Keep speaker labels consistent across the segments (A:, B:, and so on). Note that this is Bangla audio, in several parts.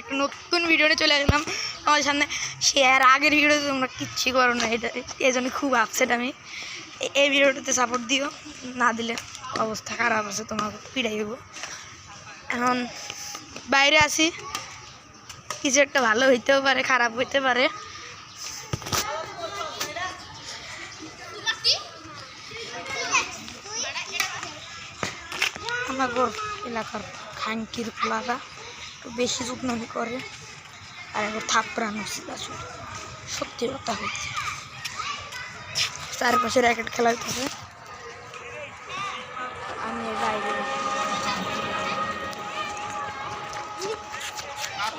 A: একটা নতুন ভিডিও নিয়ে চলে আসলাম আমাদের সামনে। সে আর আগের ভিডিওতে তোমরা কিচ্ছু করো না, এটা এই জন্য খুব আপসেট আমি। এই ভিডিওটাতে সাপোর্ট দিও, না দিলে অবস্থা খারাপ আছে, তোমাকে পিড়াই দেবো। এখন বাইরে আসি, কিছু একটা ভালো হইতেও পারে, খারাপ হইতে পারে। আমাদের এলাকার খানকির পোলারা একটু বেশি যত্নই করে, আর একবার থাপড়ানো ছিল, সত্যি কথা হচ্ছে। চারপাশে র্যাকেট খেলা হইতেছে, আমি বাইরে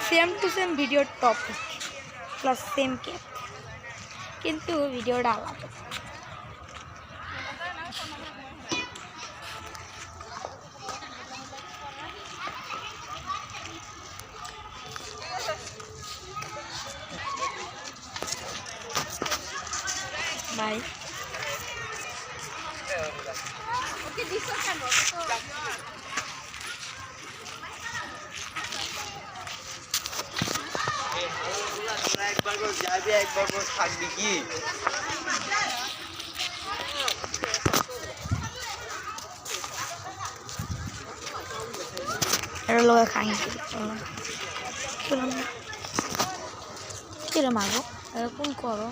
A: সেম টু সেম ভিডিওর টপিক প্লাস সেম ক্যাপ, কিন্তু ভিডিওটা আলাদা। বাই।
B: একবার যাবি, একবার থাকবি কি?
A: লোক খাই কিরম আগো এরকম করো।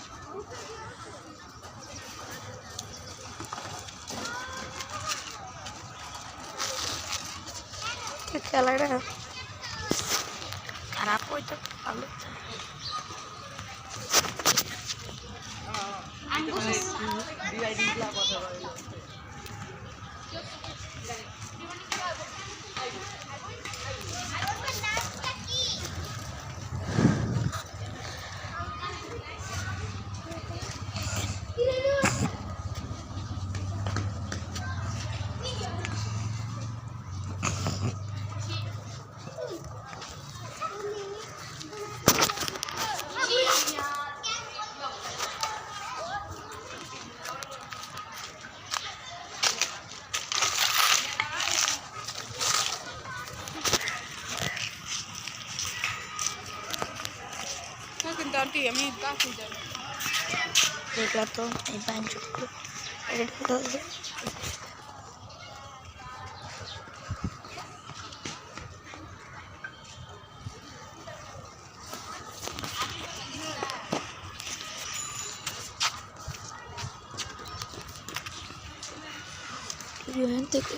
A: খেলাটা খারাপ হইতো ভালো। দেখলা তো এই বাঞ্চগুলো থেকে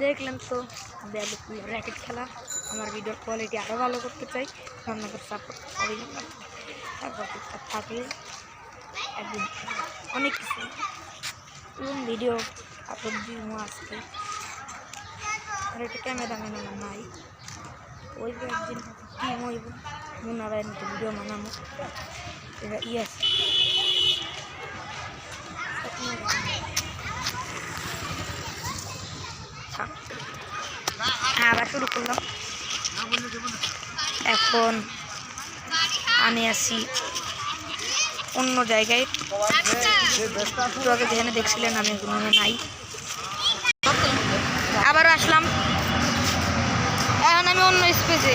A: দেখলেন তো র্যাকেট খেলা। আমার ভিডিওর কোয়ালিটি আরও ভালো করতে চাই, আপনাদের সাপোর্ট অবশ্যই তারপর থাকলে একদিন অনেক কিছু এবং ভিডিও আপলোড দিব আজকে। আর এটা ক্যামেরাম্যান আমার নাই, ওই একদিন টিম হইব মুনারায় মতো ভিডিও বানাবো। এটা ইয়াস আবার শুরু করলাম। এখন আমি আসি অন্য জায়গায়, একটু আগে যেখানে দেখছিলেন আমি ওখানে নাই, আবারও আসলাম। এখন আমি অন্য স্পেসে,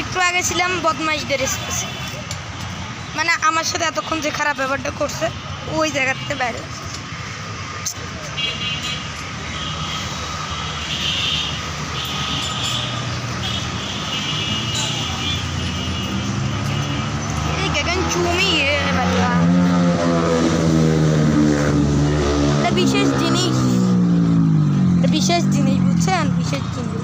A: একটু আগে ছিলাম বদমাইশদের স্পেসে, মানে আমার সাথে এতক্ষণ যে খারাপ ব্যাপারটা করছে ওই জায়গাতে বাইরে। বিশেষ জিনিস, বিশেষ জিনিস বুঝছেন, বিশেষ জিনিস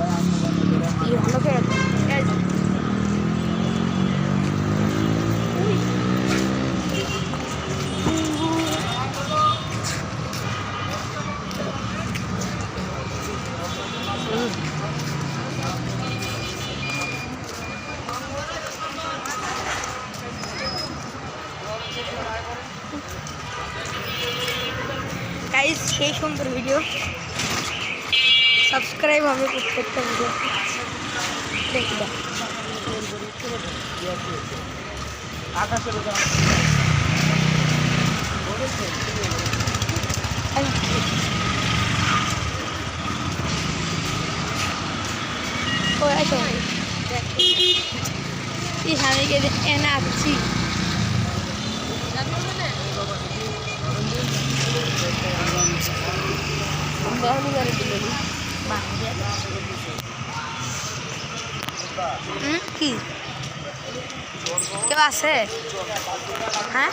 A: সেই সুন্দর ভিডিও সাবস্ক্রাইব হবে প্রত্যেকটা ভিডিও দেখবে আমি এনে আসছি কি কেউ আছে হ্যাঁ